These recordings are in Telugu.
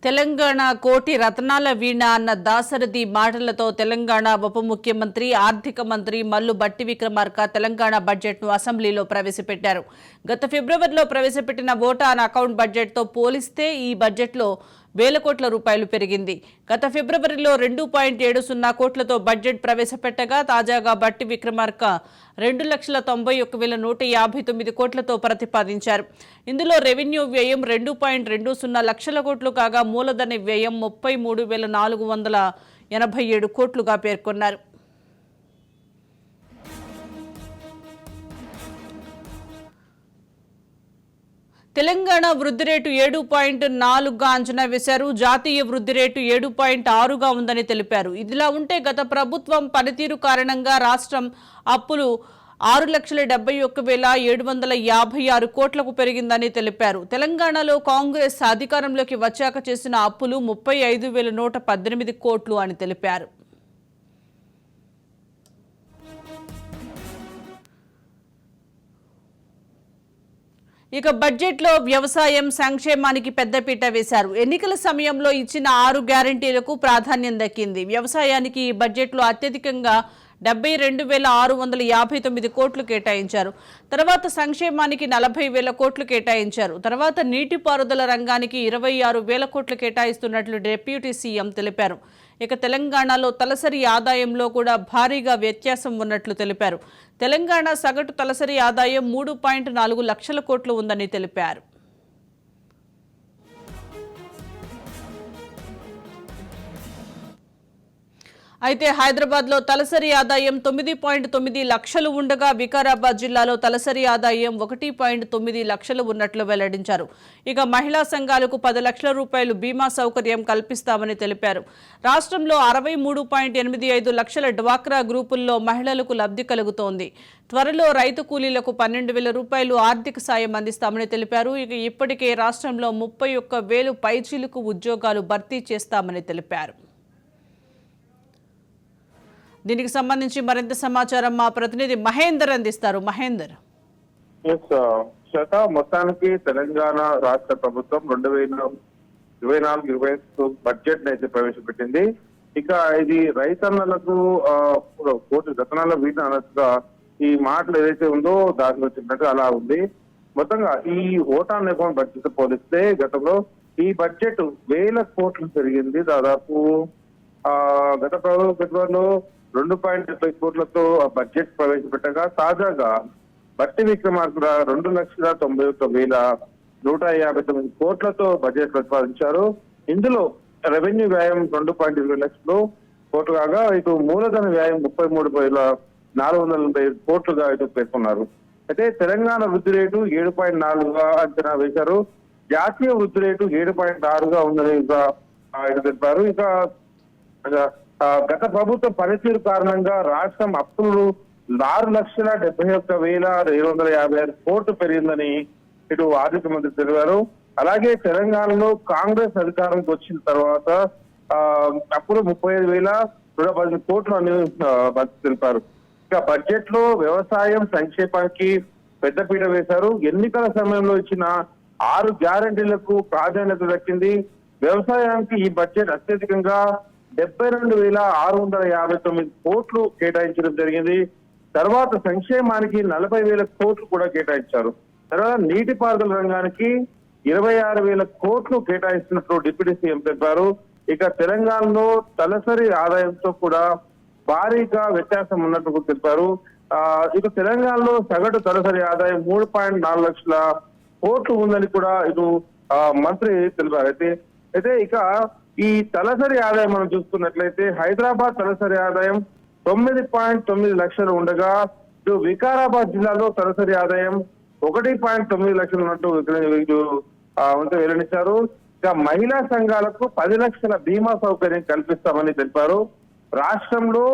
తెలంగాణ కోటి రత్నాల వీణ అన్న దాశరథి మాటలతో తెలంగాణ ఉప ముఖ్యమంత్రి ఆర్థిక మంత్రి మల్లు భట్టి విక్రమార్క తెలంగాణ బడ్జెట్ను అసెంబ్లీలో ప్రవేశపెట్టారు. గత ఫిబ్రవరిలో ప్రవేశపెట్టిన ఓట్ ఆన్ అకౌంట్ బడ్జెట్తో పోలిస్తే ఈ బడ్జెట్లో వేల కోట్ల రూపాయలు పెరిగింది. గత ఫిబ్రవరిలో 2.70 కోట్లతో బడ్జెట్ ప్రవేశపెట్టగా తాజాగా భట్టి విక్రమార్క 2,91,159 కోట్లతో ప్రతిపాదించారు. ఇందులో రెవెన్యూ వ్యయం 2.20 లక్షల కోట్లు కాగా మూలధన వ్యయం 33,487 కోట్లుగా పేర్కొన్నారు. తెలంగాణ వృద్ధి రేటు 7.4గా అంచనా వేశారు. జాతీయ వృద్ధి రేటు 7.6గా ఉందని తెలిపారు. ఇదిలా ఉంటే గత ప్రభుత్వం పనితీరు కారణంగా రాష్ట్రం అప్పులు 6,71,756 కోట్లకు పెరిగిందని తెలిపారు. తెలంగాణలో కాంగ్రెస్ అధికారంలోకి వచ్చాక చేసిన అప్పులు 35,118 కోట్లు అని తెలిపారు. ఇక బడ్జెట్లో వ్యవసాయం సంక్షేమానికి పెద్దపీట వేశారు. ఎన్నికల సమయంలో ఇచ్చిన 6 గ్యారంటీలకు ప్రాధాన్యం దక్కింది. వ్యవసాయానికి ఈ బడ్జెట్లో అత్యధికంగా 72,659 కోట్లు కేటాయించారు. తర్వాత సంక్షేమానికి 40,000 కోట్లు కేటాయించారు. తర్వాత నీటిపారుదల రంగానికి 26,000 కోట్లు కేటాయిస్తున్నట్లు డిప్యూటీ సీఎం తెలిపారు. ఇక తెలంగాణలో తలసరి ఆదాయంలో కూడా భారీగా వ్యత్యాసం ఉన్నట్లు తెలిపారు. తెలంగాణ సగటు తలసరి ఆదాయం 3.4 లక్షల కోట్లు ఉందని తెలిపారు. అయితే హైదరాబాద్లో తలసరి ఆదాయం 9.9 లక్షలు ఉండగా వికారాబాద్ జిల్లాలో తలసరి ఆదాయం 1.9 లక్షలు ఉన్నట్లు వెల్లడించారు. ఇక మహిళా సంఘాలకు 10 లక్షల రూపాయలు బీమా సౌకర్యం కల్పిస్తామని తెలిపారు. రాష్ట్రంలో 63.85 లక్షల డ్వాక్రా గ్రూపుల్లో మహిళలకు లబ్ధి కలుగుతోంది. త్వరలో రైతు కూలీలకు 12,000 రూపాయలు ఆర్థిక సాయం అందిస్తామని తెలిపారు. ఇక ఇప్పటికే రాష్ట్రంలో 31,000 పైచీలకు ఉద్యోగాలు భర్తీ చేస్తామని తెలిపారు. దీనికి సంబంధించి మరింత సమాచారం మా ప్రతినిధి మహేందర్ అందిస్తారు. మహేందర్, మొత్తానికి తెలంగాణ రాష్ట్ర ప్రభుత్వం 2024-25 బడ్జెట్ అయితే ప్రవేశపెట్టింది. ఇక ఇది రైతన్నలకు కోటి రత్నాల వీణ అన్నట్టుగా ఈ మాటలు ఏదైతే ఉందో దాంట్లో చెప్పినట్టు అలా ఉంది. మొత్తంగా ఈ ఓట్ ఆన్ అకౌంట్ బడ్జెట్ పోలిస్తే గతంలో ఈ బడ్జెట్ 1,000 కోట్లు పెరిగింది. దాదాపు గత ఫిబ్రవరిలో 2.70 కోట్లతో బడ్జెట్ ప్రవేశపెట్టగా తాజాగా భట్టి విక్రమార్క 2,91,159 కోట్లతో బడ్జెట్ ప్రతిపాదించారు. ఇందులో రెవెన్యూ వ్యయం 2.20 లక్షలు కోట్లు కాగా ఇటు మూలధన వ్యయం 33,487 కోట్లుగా ఇటు పేర్కొన్నారు. అయితే తెలంగాణ వృద్ధి రేటు 7.4గా అంచనా వేశారు. జాతీయ వృద్ధి రేటు 7.6గా ఉందని ఇటు తెలిపారు. ఇక గత ప్రభుత్వ పనితీరు కారణంగా రాష్ట్రం అప్పులు 6,71,756 కోట్లు పెరిగిందని ఇటు ఆర్థిక మంత్రి తెలిపారు. అలాగే తెలంగాణలో కాంగ్రెస్ అధికారంకి వచ్చిన తర్వాత అప్పులు 35,118 కోట్లు అని తెలిపారు. ఇక బడ్జెట్ లో వ్యవసాయం సంక్షేమానికి పెద్దపీట వేశారు. ఎన్నికల సమయంలో ఇచ్చిన 6 గ్యారంటీలకు ప్రాధాన్యత దక్కింది. వ్యవసాయానికి ఈ బడ్జెట్ అత్యధికంగా 72,659 కోట్లు కేటాయించడం జరిగింది. తర్వాత సంక్షేమానికి 40,000 కోట్లు కూడా కేటాయించారు. తర్వాత నీటిపారుదల రంగానికి 26,000 కోట్లు కేటాయిస్తున్నట్లు డిప్యూటీ సీఎం తెలిపారు. ఇక తెలంగాణలో తలసరి ఆదాయంతో కూడా భారీగా వ్యత్యాసం ఉన్నట్లు తెలిపారు. ఇక తెలంగాణలో సగటు తలసరి ఆదాయం 3.4 లక్షల కోట్లు ఉందని కూడా ఇటు మంత్రి తెలిపారు. అయితే ఇక ఈ తలసరి ఆదాయం మనం చూసుకున్నట్లయితే హైదరాబాద్ తలసరి ఆదాయం 9.9 లక్షలు ఉండగా ఇటు వికారాబాద్ జిల్లాలో తలసరి ఆదాయం 1.9 లక్షలు ఉన్నట్టు వెల్లడించారు. ఇక మహిళా సంఘాలకు 10 లక్షల బీమా సౌకర్యం కల్పిస్తామని తెలిపారు. రాష్ట్రంలో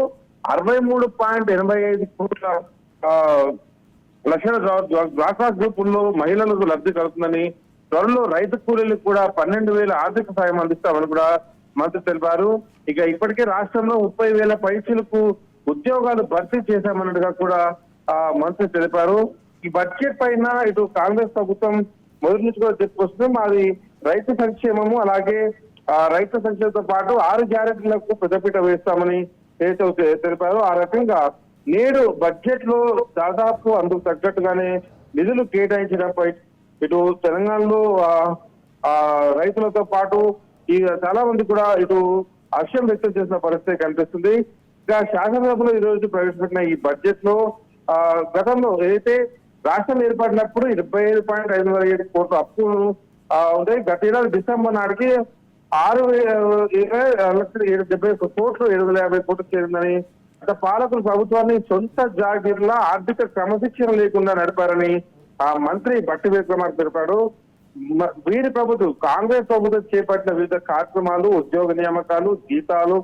63.85 కోట్ల లక్షల డ్వాక్రా గ్రూపుల్లో మహిళలకు లబ్ధి కలుగుతుందని, త్వరలో రైతు కూలీలకు కూడా 12,000 ఆర్థిక సాయం అందిస్తామని కూడా మంత్రి తెలిపారు. ఇక ఇప్పటికే రాష్ట్రంలో 30,000 పైచీలకు ఉద్యోగాలు భర్తీ చేశామన్నట్టుగా కూడా మంత్రి తెలిపారు. ఈ బడ్జెట్ పైన ఇటు కాంగ్రెస్ ప్రభుత్వం మొదటి నుంచి కూడా చెప్పుకొస్తుంది. మాది రైతు సంక్షేమము అలాగే రైతు సంక్షేమంతో పాటు 6 గ్యారెంటీలకు పెద్దపీట వేస్తామని తెలిపారు. ఆ రకంగా నేడు బడ్జెట్ లో దాదాపు అందుకు తగ్గట్టుగానే నిధులు కేటాయించడంపై ఇటు తెలంగాణలో రైతులతో పాటు ఈ చాలా మంది కూడా ఇటు హర్షం వ్యక్తం చేసిన పరిస్థితి కనిపిస్తుంది. ఇంకా శాసనసభలో ఈ రోజు ప్రవేశపెట్టిన ఈ బడ్జెట్ లో గతంలో ఏదైతే రాష్ట్రం ఏర్పడినప్పుడు 25.507 కోట్ల అప్పు ఉంది. గత ఏడాది డిసెంబర్ నాటికి 6,70 కోట్లు 750 కోట్లు చేరిందని, గత పాలకులు ప్రభుత్వాన్ని సొంత జాగీర్ల ఆర్థిక క్రమశిక్షణ లేకుండా నడిపారని ఆ మంత్రి బట్టి విక్రమార్క తెలిపాడు. వీరి ప్రభుత్వం కాంగ్రెస్ ప్రభుత్వం చేపట్టిన వివిధ కార్యక్రమాలు, ఉద్యోగ నియామకాలు, జీతాలు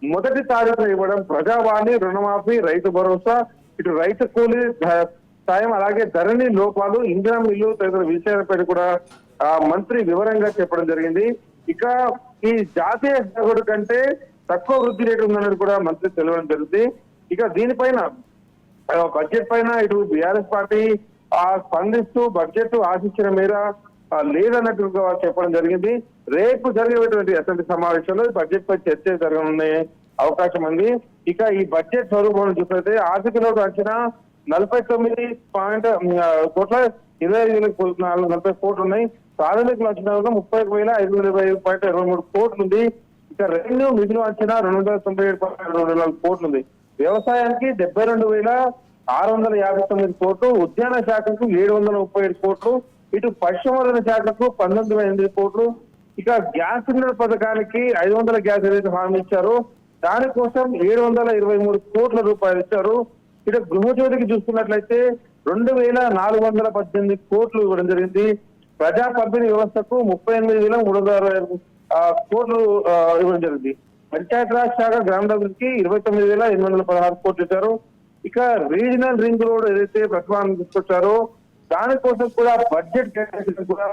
మొదటి తారీఖున ఇవ్వడం, ప్రజావాణి, రుణమాఫీ, రైతు భరోసా, ఇటు రైతు కూలీ సాయం, అలాగే ధరణి లోపాలు, ఇంధన మిల్లు తదితర విషయాలపై కూడా మంత్రి వివరంగా చెప్పడం జరిగింది. ఇక ఈ జాతీయ సగటు కంటే తక్కువ వృద్ధి రేటు ఉందనేది కూడా మంత్రి తెలియడం జరిగింది. ఇక దీనిపైన బడ్జెట్ పైన ఇటు బీఆర్ఎస్ పార్టీ స్పందిస్తూ బడ్జెట్ ఆశించిన మేర లేదన్నట్టుగా చెప్పడం జరిగింది. రేపు జరిగేటువంటి అసెంబ్లీ సమావేశంలో బడ్జెట్ పై చర్చ జరగనున్న అవకాశం ఉంది. ఇక ఈ బడ్జెట్ స్వరూపం చూసినట్లయితే ఆర్థిక లోటు అంచనా 49.25,440 కోట్లు ఉన్నాయి. ప్రాథమిక అంచనా 30,525.23 కోట్లు ఉంది. ఇక రెవెన్యూ నిధులు అంచనా 297.24 కోట్లు ఉంది. వ్యవసాయానికి 72,659 కోట్లు, ఉద్యాన శాఖకు 737 కోట్లు, ఇటు పశుసంవర్ధన శాఖకు 19,008 కోట్లు. ఇక గ్యాస్ సిలిండర్ పథకానికి 500 గ్యాస్ ఏదైతే హామీ ఇచ్చారో దానికోసం 723 కోట్ల రూపాయలు ఇచ్చారు. ఇటు గృహజ్యోతికి చూసుకున్నట్లయితే 2,418 కోట్లు ఇవ్వడం జరిగింది. ప్రజా పంపిణీ వ్యవస్థకు 38,365 కోట్లు ఇవ్వడం జరిగింది. పంచాయతీరాజ్ శాఖ గ్రామీణాభివృద్ధికి 29,816 కోట్లు ఇచ్చారు. ఇక రీజనల్ రింగ్ రోడ్ ఏదైతే ప్రతిపాదన తీసుకొచ్చారో దానికోసం కూడా బడ్జెట్ కేటాయించడం కూడా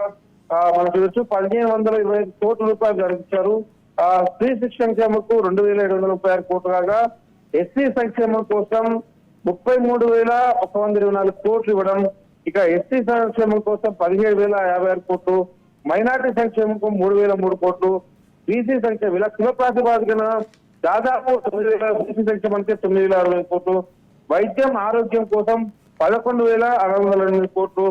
మనం చూడొచ్చు. 1,525 కోట్ల రూపాయలు జరిపించారు. స్త్రీ శిక్షణ సంక్షేమకు 2,736 కోట్లు కాగా ఎస్సీ సంక్షేమం కోసం 33,124 కోట్లు ఇవ్వడం. ఇక ఎస్సీ సంక్షేమం కోసం 17,056 కోట్లు, మైనార్టీ సంక్షేమం 3,003 కోట్లు, బీసీ సంక్షేమం ఇలా కుల ప్రాతిపాదికన దాదాపు 9,000, బీసీ సంక్షేమానికి 9,060 కోట్లు, వైద్యం ఆరోగ్యం కోసం 11,608 కోట్లు,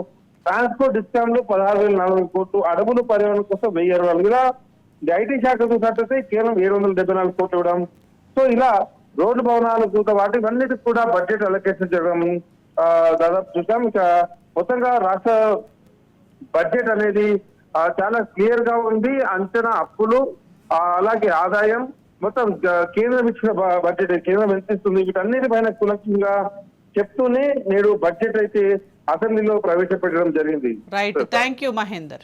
ట్రాన్స్పోర్ట్ డిస్కౌంట్లు 16,400 కోట్లు, అడవులు పర్యావరణ కోసం 1,024. ఇలా ఐటీ శాఖ చూసినట్లయితే కేవలం 774 కోట్లు ఇవ్వడం. సో ఇలా రోడ్డు భవనాలు వాటి అన్నిటికి కూడా బడ్జెట్ అలొకేషన్ చేయడం దాదాపు చూసాం. ఇక మొత్తంగా రాష్ట్ర బడ్జెట్ అనేది చాలా క్లియర్ గా ఉంది. అంచనా అప్పులు అలాగే ఆదాయం మొత్తం కేంద్రం ఇచ్చిన బడ్జెట్ కేంద్రం ఎంత ఇస్తుంది వీటన్నిటిపైన కులక్షంగా చెప్తూనే నేడు బడ్జెట్ అయితే అసెంబ్లీలో ప్రవేశపెట్టడం జరిగింది. Right, thank you Mahender.